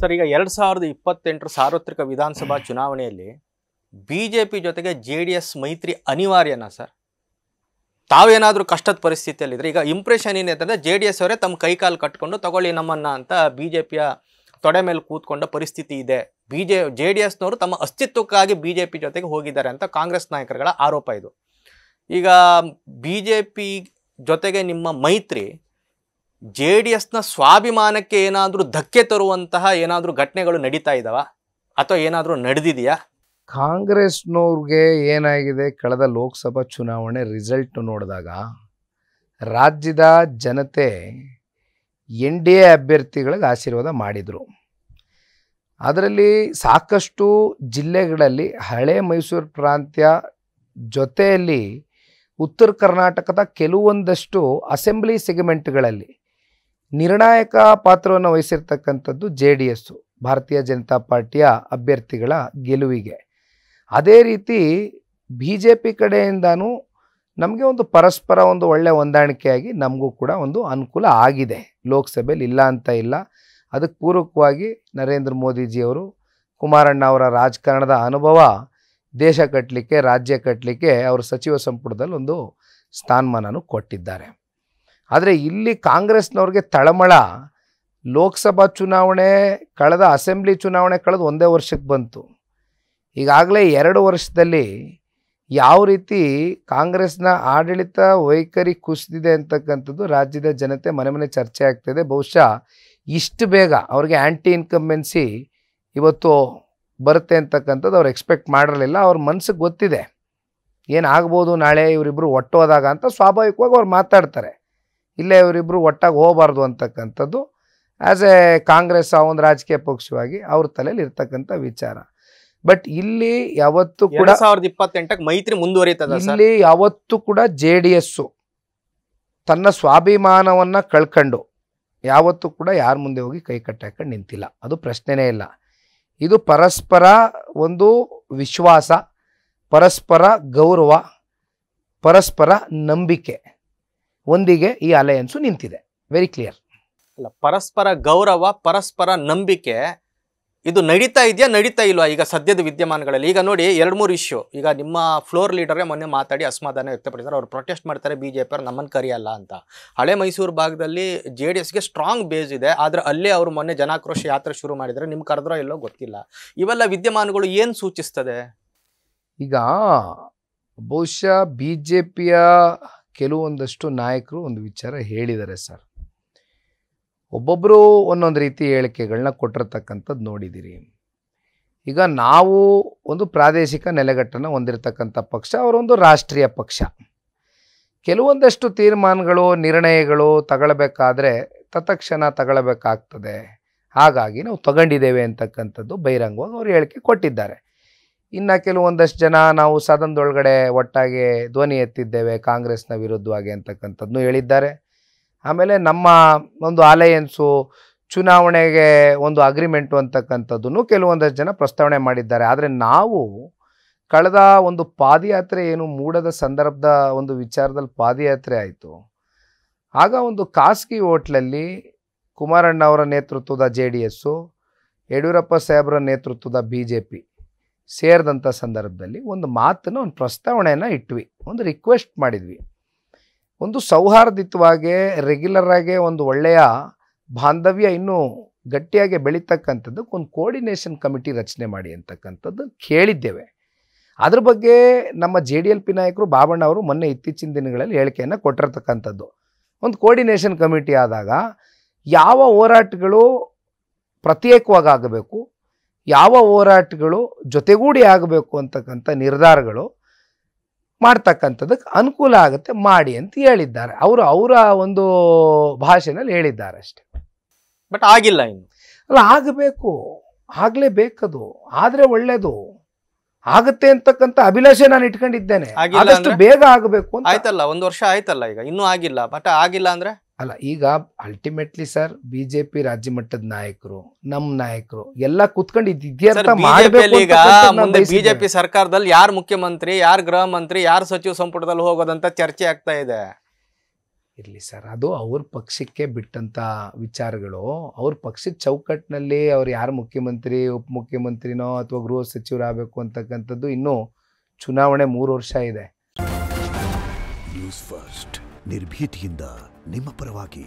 Sir, ಈಗ 2028 ಸಾರ್ವತ್ರಿಕ ವಿಧಾನಸಭಾ ಚುನಾವಣೆಯಲ್ಲಿ ಬಿಜೆಪಿ ಜೊತೆಗೆ ಜೆಡಿಎಸ್ ಮೈತ್ರಿ ಅನಿವಾರ್ಯನಾ ಸರ್? ತಾವೇನಾದರೂ ಕಷ್ಟದ ಪರಿಸ್ಥಿತಿಯಲ್ಲಿದ್ದರೆ ಈಗ ಇಂಪ್ರೆಷನ್ ಏನಿದೆ ಜೆಡಿಎಸ್ ಅವರೇ ತಮ್ಮ ಕೈಕಾಲು ಕಟ್ಕೊಂಡು ತಗೊಳ್ಳಿ ನಮ್ಮನ್ನ ಅಂತ ಬಿಜೆಪಿಯ ತೊಡೆ ಮೇಲೆ ಕೂತ್ಕೊಂಡ ಪರಿಸ್ಥಿತಿ ಇದೆ. ಜೆಡಿಎಸ್ನವರು ತಮ್ಮ ಅಸ್ತಿತ್ವಕ್ಕಾಗಿ ಬಿಜೆಪಿ ಜೊತೆಗೆ ಹೋಗಿದ್ದಾರೆ ಅಂತ ಕಾಂಗ್ರೆಸ್ ನಾಯಕರುಗಳ ಆರೋಪ ಇದು. ಈಗ ಬಿಜೆಪಿ ಜೊತೆಗೆ ನಿಮ್ಮ ಮೈತ್ರಿ ಜೆಡಿಎಸ್ನ ಸ್ವಾಭಿಮಾನಕ್ಕೆ ಏನಾದರೂ ಧಕ್ಕೆ ತರುವಂತಹ ಏನಾದರೂ ಘಟನೆಗಳು ನಡೀತಾ ಇದ್ದಾವ ಅಥವಾ ಏನಾದರೂ ನಡೆದಿದೆಯಾ? ಕಾಂಗ್ರೆಸ್ನವ್ರಿಗೆ ಏನಾಗಿದೆ, ಕಳೆದ ಲೋಕಸಭಾ ಚುನಾವಣೆ ರಿಸಲ್ಟ್ ನೋಡಿದಾಗ ರಾಜ್ಯದ ಜನತೆ NDA ಅಭ್ಯರ್ಥಿಗಳಿಗೆ ಆಶೀರ್ವಾದ ಮಾಡಿದರು. ಅದರಲ್ಲಿ ಸಾಕಷ್ಟು ಜಿಲ್ಲೆಗಳಲ್ಲಿ ಹಳೆ ಮೈಸೂರು ಪ್ರಾಂತ್ಯ ಜೊತೆಯಲ್ಲಿ ಉತ್ತರ ಕರ್ನಾಟಕದ ಕೆಲವೊಂದಷ್ಟು ಅಸೆಂಬ್ಲಿ ಸೆಗ್ಮೆಂಟ್ಗಳಲ್ಲಿ ನಿರ್ಣಾಯಕ ಪಾತ್ರವನ್ನು ವಹಿಸಿರ್ತಕ್ಕಂಥದ್ದು JDS, ಭಾರತೀಯ ಜನತಾ ಪಾರ್ಟಿಯ ಅಭ್ಯರ್ಥಿಗಳ ಗೆಲುವಿಗೆ. ಅದೇ ರೀತಿ BJP ಕಡೆಯಿಂದನೂ ನಮಗೆ ಒಂದು ಪರಸ್ಪರ ಒಂದು ಒಳ್ಳೆಯ ಹೊಂದಾಣಿಕೆಯಾಗಿ ನಮಗೂ ಕೂಡ ಒಂದು ಅನುಕೂಲ ಆಗಿದೆ ಲೋಕಸಭೆಯಲ್ಲಿ, ಇಲ್ಲ ಅಂತ ಇಲ್ಲ. ಅದಕ್ಕೆ ಪೂರಕವಾಗಿ ನರೇಂದ್ರ ಮೋದಿಜಿಯವರು, ಕುಮಾರಣ್ಣ ಅವರ ರಾಜಕಾರಣದ ಅನುಭವ ದೇಶ ಕಟ್ಟಲಿಕ್ಕೆ, ರಾಜ್ಯ ಕಟ್ಟಲಿಕ್ಕೆ ಅವರು ಸಚಿವ ಸಂಪುಟದಲ್ಲಿ ಒಂದು ಸ್ಥಾನಮಾನನೂ ಕೊಟ್ಟಿದ್ದಾರೆ. ಆದರೆ ಇಲ್ಲಿ ಕಾಂಗ್ರೆಸ್ನವ್ರಿಗೆ ತಳಮಳ, ಲೋಕಸಭಾ ಚುನಾವಣೆ ಕಳೆದ, ಅಸೆಂಬ್ಲಿ ಚುನಾವಣೆ ಕಳೆದ ಒಂದೇ ವರ್ಷಕ್ಕೆ ಬಂತು. ಈಗಾಗಲೇ 2 ವರ್ಷದಲ್ಲಿ ಯಾವ ರೀತಿ ಕಾಂಗ್ರೆಸ್ನ ಆಡಳಿತ ವೈಖರಿ ಕುಸಿದಿದೆ ಅಂತಕ್ಕಂಥದ್ದು ರಾಜ್ಯದ ಜನತೆ ಮನೆ ಮನೆ ಚರ್ಚೆ ಆಗ್ತಿದೆ. ಬಹುಶಃ ಇಷ್ಟು ಬೇಗ ಅವ್ರಿಗೆ ಆ್ಯಂಟಿ ಇನ್ಕಂಬೆನ್ಸಿ ಇವತ್ತು ಬರುತ್ತೆ ಅಂತಕ್ಕಂಥದ್ದು ಅವ್ರು ಎಕ್ಸ್ಪೆಕ್ಟ್ ಮಾಡಿರಲಿಲ್ಲ. ಅವ್ರ ಮನಸ್ಸಿಗೆ ಗೊತ್ತಿದೆ ಏನಾಗ್ಬೋದು ನಾಳೆ ಇವರಿಬ್ಬರು ಒಟ್ಟೋದಾಗ ಅಂತ. ಸ್ವಾಭಾವಿಕವಾಗಿ ಅವ್ರು ಮಾತಾಡ್ತಾರೆ, ಇಲ್ಲೇ ಇವರಿಬ್ಬರು ಒಟ್ಟಾಗಿ ಹೋಗಬಾರ್ದು ಅಂತಕ್ಕಂಥದ್ದು ಆ್ಯಸ್ ಎ ಕಾಂಗ್ರೆಸ್ ಒಂದು ರಾಜಕೀಯ ಪಕ್ಷವಾಗಿ ಅವ್ರ ತಲೆಯಲ್ಲಿ ಇರ್ತಕ್ಕಂಥ ವಿಚಾರ. ಬಟ್ ಇಲ್ಲಿ ಯಾವತ್ತೂ ಕೂಡ 2028 ಮೈತ್ರಿ ಮುಂದುವರಿತದ. ಇಲ್ಲಿ ಯಾವತ್ತೂ ಕೂಡ JDS ತನ್ನ ಸ್ವಾಭಿಮಾನವನ್ನು ಕಳ್ಕೊಂಡು ಯಾವತ್ತೂ ಕೂಡ ಯಾರ ಮುಂದೆ ಹೋಗಿ ಕೈ ಕಟ್ಟಾಕೊಂಡು ನಿಂತಿಲ್ಲ, ಅದು ಪ್ರಶ್ನೆನೇ ಇಲ್ಲ. ಇದು ಪರಸ್ಪರ ಒಂದು ವಿಶ್ವಾಸ, ಪರಸ್ಪರ ಗೌರವ, ಪರಸ್ಪರ ನಂಬಿಕೆ ಒಂದಿಗೆ ಈ ಅಲಯನ್ಸು ನಿಂತಿದೆ. Very clear. ಅಲ್ಲ, ಪರಸ್ಪರ ಗೌರವ, ಪರಸ್ಪರ ನಂಬಿಕೆ ಇದು ನಡೀತಾ ಇದೆಯಾ, ನಡೀತಾ ಇಲ್ವಾ ಈಗ ಸದ್ಯದ ವಿದ್ಯಮಾನಗಳಲ್ಲಿ? ಈಗ ನೋಡಿ 2-3 ಇಶ್ಯೂ. ಈಗ ನಿಮ್ಮ ಫ್ಲೋರ್ ಲೀಡರೇ ಮೊನ್ನೆ ಮಾತಾಡಿ ಅಸಮಾಧಾನ ವ್ಯಕ್ತಪಡಿಸಿದ್ದಾರೆ. ಅವ್ರು ಪ್ರೊಟೆಸ್ಟ್ ಮಾಡ್ತಾರೆ, BJP ಅವ್ರು ನಮ್ಮನ್ನು ಕರೆಯಲ್ಲ ಅಂತ. ಹಳೆ ಮೈಸೂರು ಭಾಗದಲ್ಲಿ JDSಗೆ ಸ್ಟ್ರಾಂಗ್ ಬೇಸ್ ಇದೆ, ಆದರೆ ಅಲ್ಲೇ ಅವರು ಮೊನ್ನೆ ಜನಾಕ್ರೋಶ ಯಾತ್ರೆ ಶುರು ಮಾಡಿದರೆ, ನಿಮ್ಗೆ ಕರೆದ್ರೋ ಎಲ್ಲೋ ಗೊತ್ತಿಲ್ಲ. ಇವೆಲ್ಲ ವಿದ್ಯಮಾನಗಳು ಏನು ಸೂಚಿಸ್ತದೆ? ಈಗ ಬಹುಶಃ BJPಯ ಕೆಲವೊಂದಷ್ಟು ನಾಯಕರು ಒಂದು ವಿಚಾರ ಹೇಳಿದ್ದಾರೆ ಸರ್. ಒಬ್ಬೊಬ್ಬರು ಒಂದೊಂದು ರೀತಿ ಹೇಳಿಕೆಗಳನ್ನ ಕೊಟ್ಟಿರ್ತಕ್ಕಂಥದ್ದು ನೋಡಿದ್ದೀರಿ. ಈಗ ನಾವು ಒಂದು ಪ್ರಾದೇಶಿಕ ನೆಲೆಗಟ್ಟನ್ನು ಹೊಂದಿರತಕ್ಕಂಥ ಪಕ್ಷ, ಅವರೊಂದು ರಾಷ್ಟ್ರೀಯ ಪಕ್ಷ. ಕೆಲವೊಂದಷ್ಟು ತೀರ್ಮಾನಗಳು, ನಿರ್ಣಯಗಳು ತಗೊಳ್ಬೇಕಾದ್ರೆ ತತ್ಕ್ಷಣ ತಗೊಳ್ಬೇಕಾಗ್ತದೆ. ಹಾಗಾಗಿ ನಾವು ತಗೊಂಡಿದ್ದೇವೆ ಅಂತಕ್ಕಂಥದ್ದು ಬಹಿರಂಗವಾಗಿ ಅವರು ಹೇಳಿಕೆ ಕೊಟ್ಟಿದ್ದಾರೆ. ಇನ್ನು ಕೆಲವೊಂದಷ್ಟು ಜನ ನಾವು ಸದನದೊಳಗಡೆ ಒಟ್ಟಾಗಿ ಧ್ವನಿ ಎತ್ತಿದ್ದೇವೆ ಕಾಂಗ್ರೆಸ್ನ ವಿರುದ್ಧವಾಗಿ ಅಂತಕ್ಕಂಥದ್ದನ್ನು ಹೇಳಿದ್ದಾರೆ. ಆಮೇಲೆ ನಮ್ಮ ಒಂದು ಅಲಯನ್ಸು ಚುನಾವಣೆಗೆ ಒಂದು ಅಗ್ರಿಮೆಂಟು ಅಂತಕ್ಕಂಥದ್ದನ್ನು ಕೆಲವೊಂದಷ್ಟು ಜನ ಪ್ರಸ್ತಾವನೆ ಮಾಡಿದ್ದಾರೆ. ಆದರೆ ನಾವು ಕಳೆದ ಒಂದು ಪಾದಯಾತ್ರೆ ಏನು ಮೂಡದ ಸಂದರ್ಭದ ಒಂದು ವಿಚಾರದಲ್ಲಿ ಪಾದಯಾತ್ರೆ ಆಯಿತು, ಆಗ ಒಂದು ಖಾಸಗಿ ಹೋಟ್ಲಲ್ಲಿ ಕುಮಾರಣ್ಣ ಅವರ ನೇತೃತ್ವದ JDS, ಯಡಿಯೂರಪ್ಪ ಸಾಹೇಬರ ನೇತೃತ್ವದ BJP ಸೇರಿದಂಥ ಸಂದರ್ಭದಲ್ಲಿ ಒಂದು ಮಾತನ್ನು, ಒಂದು ಪ್ರಸ್ತಾವನೆಯನ್ನು ಇಟ್ವಿ, ಒಂದು ರಿಕ್ವೆಸ್ಟ್ ಮಾಡಿದ್ವಿ. ಒಂದು ಸೌಹಾರ್ದಿತವಾಗಿ ರೆಗ್ಯುಲರಾಗಿ ಒಂದು ಒಳ್ಳೆಯ ಬಾಂಧವ್ಯ ಇನ್ನೂ ಗಟ್ಟಿಯಾಗಿ ಬೆಳೀತಕ್ಕಂಥದ್ದಕ್ಕೆ ಒಂದು ಕೋರ್ಡಿನೇಷನ್ ಕಮಿಟಿ ರಚನೆ ಮಾಡಿ ಅಂತಕ್ಕಂಥದ್ದು ಕೇಳಿದ್ದೇವೆ. ಅದ್ರ ಬಗ್ಗೆ ನಮ್ಮ JDLP ನಾಯಕರು ಬಾಬಣ್ಣ ಅವರು ಮೊನ್ನೆ ಇತ್ತೀಚಿನ ದಿನಗಳಲ್ಲಿ ಹೇಳಿಕೆಯನ್ನು ಕೊಟ್ಟಿರ್ತಕ್ಕಂಥದ್ದು. ಒಂದು ಕೋರ್ಡಿನೇಷನ್ ಕಮಿಟಿ ಆದಾಗ ಯಾವ ಹೋರಾಟಗಳು ಪ್ರತ್ಯೇಕವಾಗಿ ಆಗಬೇಕು, ಯಾವ ಹೋರಾಟಗಳು ಜೊತೆಗೂಡಿ ಆಗಬೇಕು ಅಂತಕ್ಕಂಥ ನಿರ್ಧಾರಗಳು ಮಾಡ್ತಕ್ಕಂಥದ್ದಕ್ಕೆ ಅನುಕೂಲ ಆಗುತ್ತೆ ಮಾಡಿ ಅಂತ ಹೇಳಿದ್ದಾರೆ. ಅವರು ಅವರ ಒಂದು ಭಾಷೆನಲ್ಲಿ ಹೇಳಿದ್ದಾರೆ ಅಷ್ಟೇ. ಬಟ್ ಆಗಿಲ್ಲ ಇನ್ನು. ಅಲ್ಲ, ಆಗಬೇಕು, ಆಗಲೇಬೇಕದು, ಆದರೆ ಒಳ್ಳೇದು ಆಗುತ್ತೆ ಅಂತಕ್ಕಂಥ ಅಭಿಲಾಷೆ ನಾನು ಇಟ್ಕೊಂಡಿದ್ದೇನೆ. ಆದಷ್ಟು ಬೇಗ ಆಗಬೇಕು ಅಂತ. ಆಯ್ತಲ್ಲ, 1 ವರ್ಷ ಆಯ್ತಲ್ಲ, ಈಗ ಇನ್ನೂ ಆಗಿಲ್ಲ. ಬಟ್ ಆಗಿಲ್ಲ ಅಂದ್ರೆ ಅಲ್ಲ, ಈಗ ಅಲ್ಟಿಮೇಟ್ಲಿ ಸರ್ BJP ರಾಜ್ಯ ಮಟ್ಟದ ನಾಯಕರು, ನಮ್ಮ ನಾಯಕರು ಎಲ್ಲ ಕುತ್ಕೊಂಡು ಇದ್ಯರ್ಥ ಮಾಡಬೇಕು. ಈಗ ಮುಂದೆ BJP ಸರ್ಕಾರದಲ್ಲಿ ಯಾರು ಮುಖ್ಯಮಂತ್ರಿ, ಯಾರು ಗೃಹ ಮಂತ್ರಿ, ಯಾರು ಸಚಿವ ಸಂಪುಟದಲ್ಲಿ ಹೋಗೋದಂತ ಚರ್ಚೆ ಆಗ್ತಾ ಇದೆ. ಇರಲಿ ಸರ್, ಅದು ಅವ್ರ ಪಕ್ಷಕ್ಕೆ ಬಿಟ್ಟಂಥ ವಿಚಾರಗಳು. ಅವ್ರ ಪಕ್ಷದ ಚೌಕಟ್ಟಿನಲ್ಲಿ ಅವ್ರು ಯಾರು ಮುಖ್ಯಮಂತ್ರಿ, ಉಪಮುಖ್ಯಮಂತ್ರಿನೋ ಅಥವಾ ಗೃಹ ಸಚಿವರಾಗಬೇಕು ಅಂತಕ್ಕಂಥದ್ದು ಇನ್ನೂ ಚುನಾವಣೆ 3 ವರ್ಷ ಇದೆ. ನ್ಯೂಸ್ ಫಸ್ಟ್ ನಿರ್ಭೀತಿಯಿಂದ ನಿಮ್ಮ ಪರವಾಗಿ.